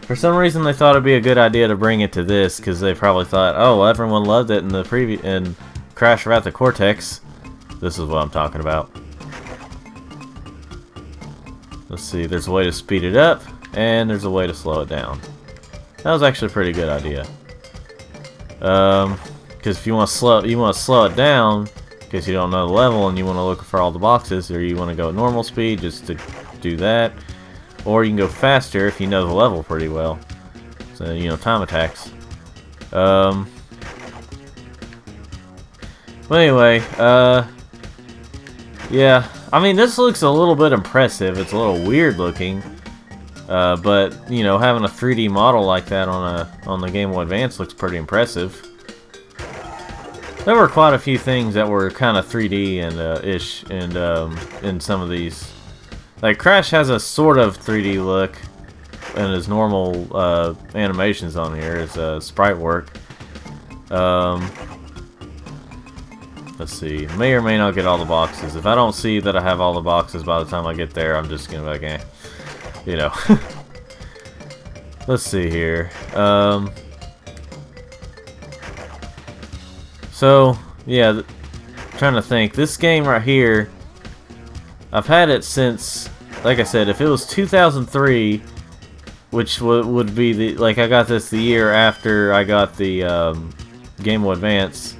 For some reason, they thought it'd be a good idea to bring it to this, because they probably thought, oh, well, everyone loved it in the in Crash Wrath of Cortex. This is what I'm talking about. Let's see, there's a way to speed it up, and there's a way to slow it down. That was actually a pretty good idea. Because if you want to slow it down, because you don't know the level and you want to look for all the boxes, or you want to go normal speed just to do that, or you can go faster if you know the level pretty well. So, you know, time attacks. But anyway, yeah, I mean, this looks a little bit impressive. It's a little weird looking, but you know, having a 3D model like that on the Game Boy Advance looks pretty impressive. There were quite a few things that were kind of 3D and ish, and in some of these, like Crash has a sort of 3D look, and his normal animations on here is sprite work. Let's see, may or may not get all the boxes. If I don't see that I have all the boxes by the time I get there, I'm just gonna be like, eh, you know. Let's see here. So, yeah, trying to think. This game right here, I've had it since, like I said, if it was 2003, which would be the, like, I got this the year after I got the Game Boy Advance,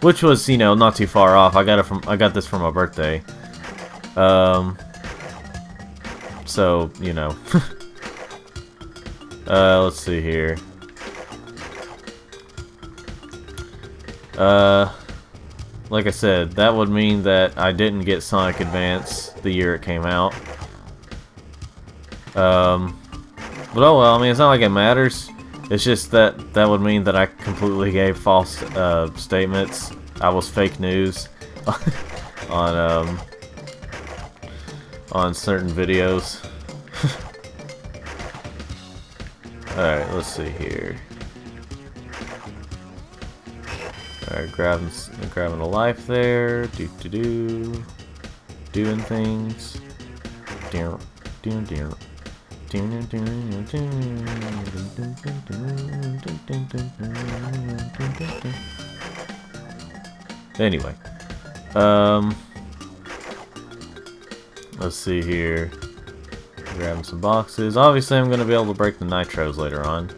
which was, you know, not too far off. I got this for my birthday. So, you know. Let's see here. Like I said, that would mean that I didn't get Sonic Advance the year it came out. But oh well, I mean, it's not like it matters. It's just that that would mean that I completely gave false statements. I was fake news on certain videos. Alright, let's see here. Alright, grabbing a life there. Doing things. Anyway, let's see here. Grabbing some boxes. Obviously, I'm going to be able to break the nitros later on.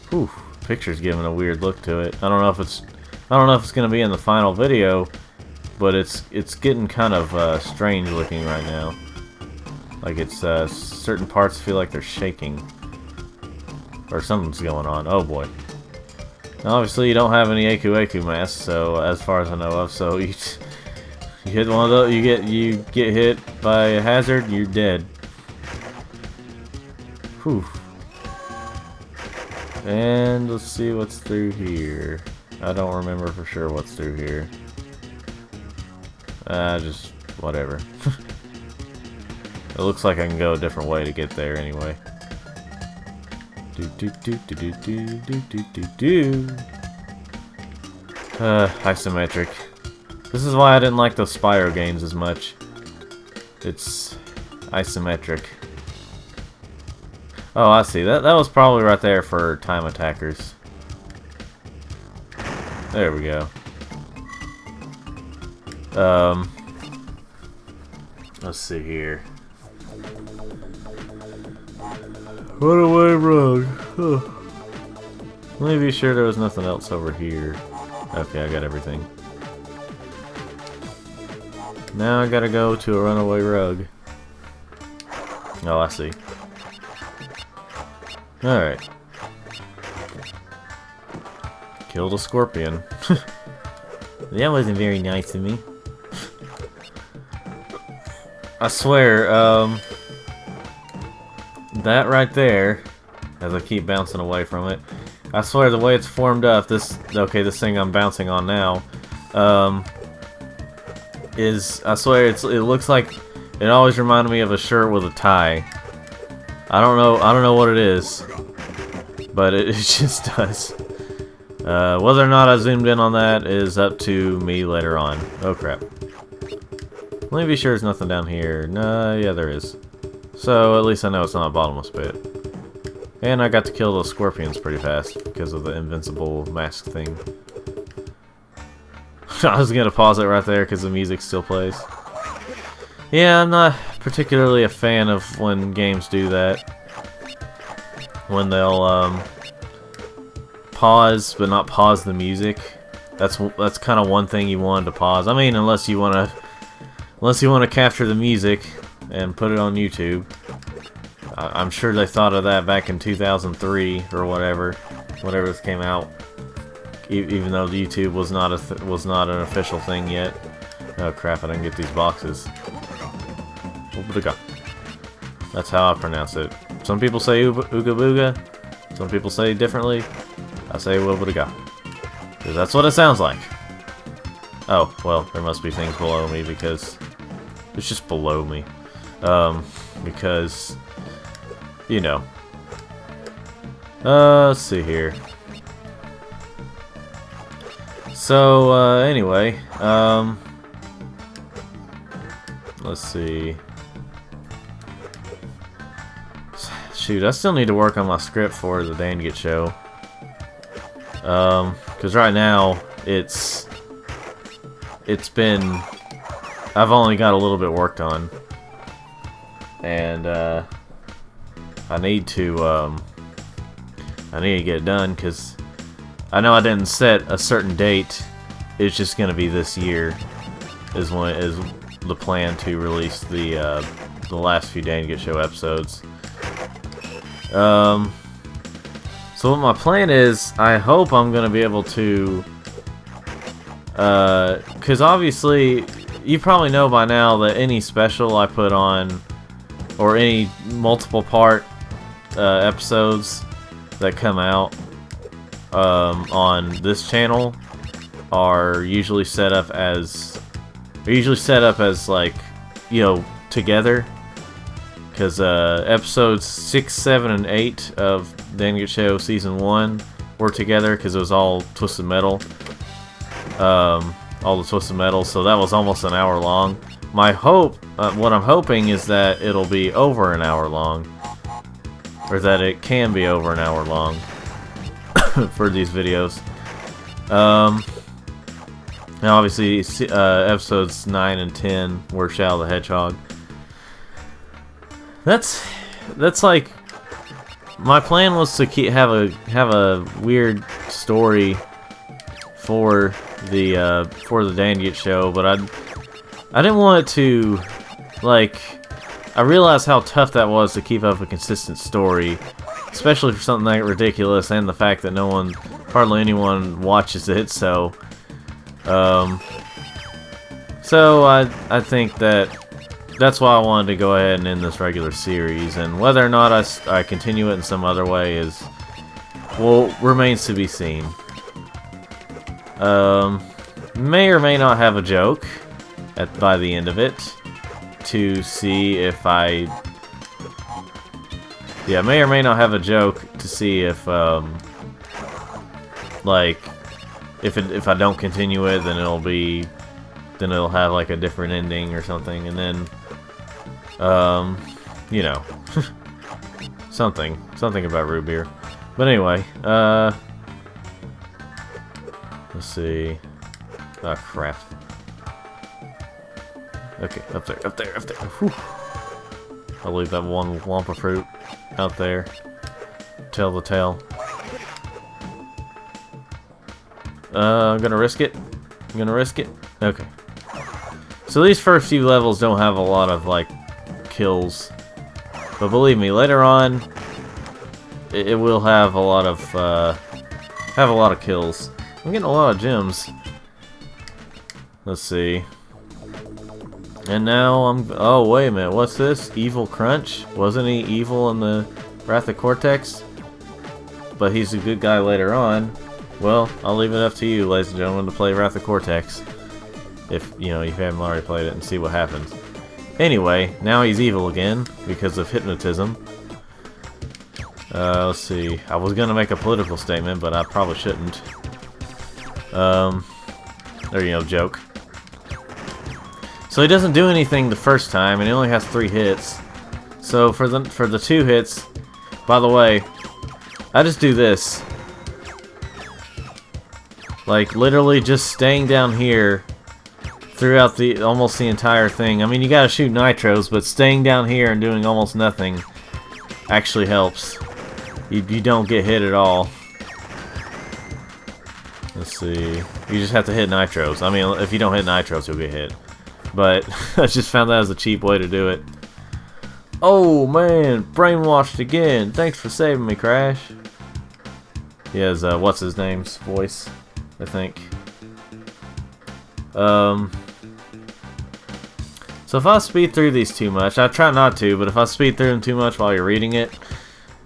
Whew, picture's giving a weird look to it. I don't know if it's going to be in the final video, but it's getting kind of strange looking right now. Like it's certain parts feel like they're shaking, or something's going on. Oh boy! Now, obviously, you don't have any Aku masks, so as far as I know of, so you hit one of those, you get hit by a hazard, you're dead. Whew. And let's see what's through here. I don't remember for sure what's through here. Just whatever. It looks like I can go a different way to get there anyway. Isometric. This is why I didn't like those Spyro games as much. It's isometric. Oh, I see. That was probably right there for time attackers. There we go. Let's see here. Runaway Road. Huh. Let me be sure there was nothing else over here. Okay, I got everything. Now I gotta go to a runaway rug. Oh, I see. Alright. Killed a scorpion. That wasn't very nice of me. I swear, that right there, as I keep bouncing away from it, I swear the way it's formed up, this thing I'm bouncing on now, I swear it looks like, it always reminded me of a shirt with a tie. I don't know what it is, but it just does. Whether or not I zoomed in on that is up to me later on. Oh crap. Let me be sure there's nothing down here. No, yeah there is. So at least I know it's not a bottomless pit. And I got to kill those scorpions pretty fast because of the invincible mask thing. I was gonna pause it right there because the music still plays. Yeah, I'm not particularly a fan of when games do that. When they'll pause but not pause the music. That's kind of one thing you wanted to pause. I mean, unless you want to capture the music and put it on YouTube. I'm sure they thought of that back in 2003 or whatever this came out. Even though YouTube was not an official thing yet. Oh crap! I didn't get these boxes. That's how I pronounce it. Some people say Ooga Booga. Some people say it differently. I say Wobadaga. Because that's what it sounds like. Oh, well, there must be things below me because... It's just below me. Because... You know. Let's see here. So, anyway. Let's see. Shoot, I still need to work on my script for the Bandicoot show. Because right now, it's been... I've only got a little bit worked on. And, I need to get it done, because I know I didn't set a certain date. It's just going to be this year, is the plan to release the last few Bandicoot show episodes. So what my plan is, I hope I'm going to be able to, because obviously, you probably know by now that any special I put on, or any multiple part episodes that come out on this channel are usually set up as, like, you know, together. Because episodes 6, 7, and 8 of Bandicoot Show Season 1 were together because it was all Twisted Metal. All the Twisted Metal, so that was almost an hour long. My hope, what I'm hoping is that it'll be over an hour long. Or that it can be over an hour long for these videos. Now obviously episodes 9 and 10 were Shadow the Hedgehog. That's like, my plan was to have a weird story for the Bandicoot show, but I didn't want it to, like, I realized how tough that was to keep up a consistent story, especially for something that ridiculous, and the fact that hardly anyone watches it. So I think that's why I wanted to go ahead and end this regular series, and whether or not I continue it in some other way remains to be seen. May or may not have a joke by the end of it to see if may or may not have a joke to see if like if I don't continue it, then it'll have like a different ending or something, and then you know, something about root beer. But anyway, let's see. Oh crap. Okay, up there. Whew. I'll leave that one lump of fruit out there. Tell the tale. I'm gonna risk it. Okay. So these first few levels don't have a lot of, like, kills. But believe me, later on, it will have a lot of kills. I'm getting a lot of gems. Let's see. And now oh, wait a minute. What's this? Evil Crunch? Wasn't he evil in the Wrath of Cortex? But he's a good guy later on. Well, I'll leave it up to you, ladies and gentlemen, to play Wrath of Cortex. If you haven't already played it, and see what happens. Anyway, now he's evil again because of hypnotism. Let's see. I was gonna make a political statement, but I probably shouldn't. Or joke. So he doesn't do anything the first time, and he only has 3 hits. So for the 2 hits, by the way, I just do this. Like literally just staying down here throughout almost the entire thing. I mean, you gotta shoot nitros, but staying down here and doing almost nothing actually helps. You don't get hit at all. Let's see. You just have to hit nitros. I mean, if you don't hit nitros, you'll get hit. But I just found that as a cheap way to do it. Oh man, brainwashed again. Thanks for saving me, Crash. He has what's his name's voice, I think. So if I speed through these too much, I try not to, but if I speed through them too much while you're reading it,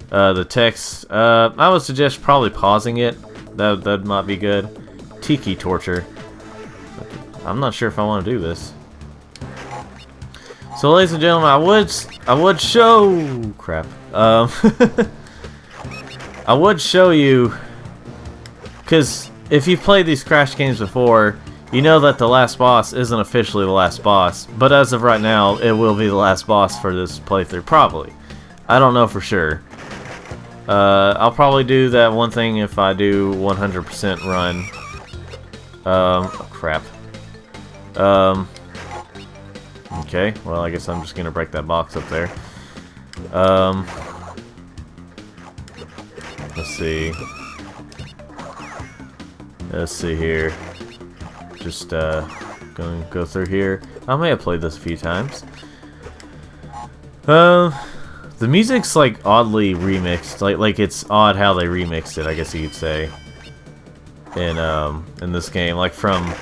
the text, I would suggest probably pausing it. That might be good. Tiki torture. I'm not sure if I want to do this. So, ladies and gentlemen, I would show crap. I would show you, because if you've played these Crash games before, you know that the last boss isn't officially the last boss. But as of right now, it will be the last boss for this playthrough, probably. I don't know for sure. I'll probably do that one thing if I do 100% run. Oh, crap. Okay, well, I guess I'm just gonna break that box up there. Let's see. Let's see here. Just, gonna go through here. I may have played this a few times. The music's like oddly remixed, like it's odd how they remixed it, I guess you could say. In this game, like from,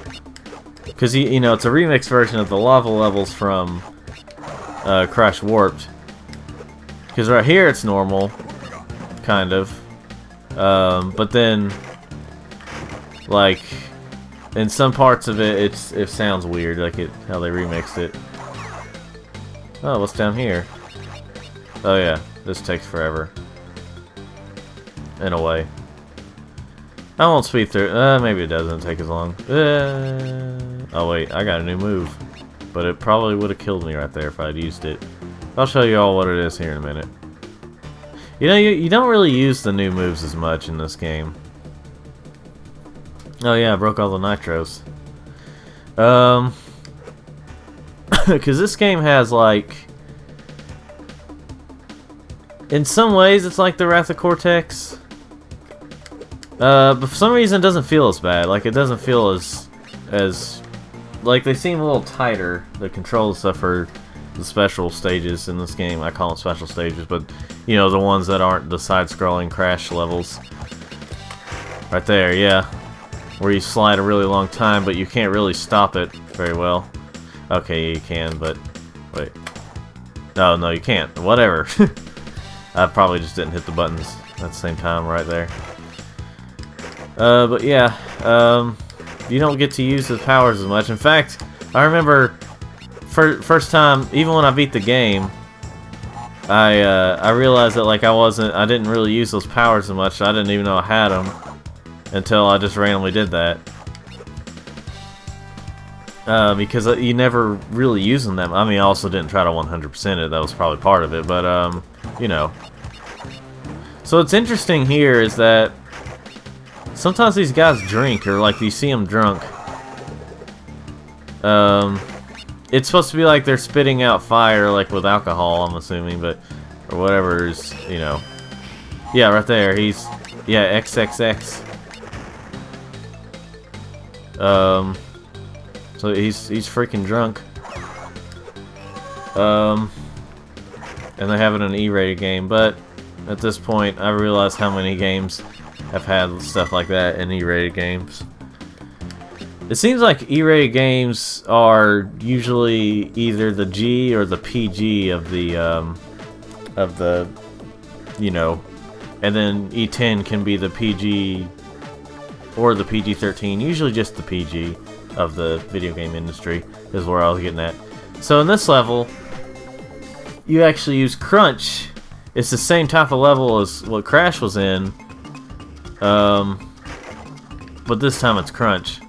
because you know it's a remix version of the lava levels from Crash Warped. Because right here it's normal, kind of, but then like in some parts of it, it sounds weird, like how they remixed it. Oh, what's down here? Oh yeah, this takes forever. In a way. I won't speed through. Maybe it doesn't take as long. Oh wait, I got a new move. But it probably would have killed me right there if I'd used it. I'll show you all what it is here in a minute. You know, you don't really use the new moves as much in this game. Oh yeah, I broke all the nitros. Because this game has like, in some ways it's like the Wrath of Cortex. But for some reason it doesn't feel as bad. Like it doesn't feel as like they seem a little tighter. The controls stuff for the special stages in this game. I call them special stages, but you know, the ones that aren't the side-scrolling Crash levels. Right there, yeah. Where you slide a really long time, but you can't really stop it very well. Okay, you can, but wait. No, you can't. Whatever. I probably just didn't hit the buttons at the same time right there. But yeah, you don't get to use the powers as much. In fact, I remember first time, even when I beat the game, I realized that like I didn't really use those powers as much. I didn't even know I had them until I just randomly did that. Because you never really using them. I mean, I also didn't try to 100% it. That was probably part of it, but you know. So what's interesting here is that sometimes these guys drink, or like you see them drunk. It's supposed to be like they're spitting out fire, like with alcohol, I'm assuming, but or whatever is, you know. Yeah, right there. He's XXX. So he's freaking drunk. And they have it in an E-rated game, but at this point, I realize how many games have had stuff like that in E-rated games. It seems like E-rated games are usually either the G or the PG of the, you know, and then E10 can be the PG or the PG-13, usually just the PG of the video game industry is where I was getting at. So in this level, you actually use Crunch. It's the same type of level as what Crash was in, but this time it's Crunch.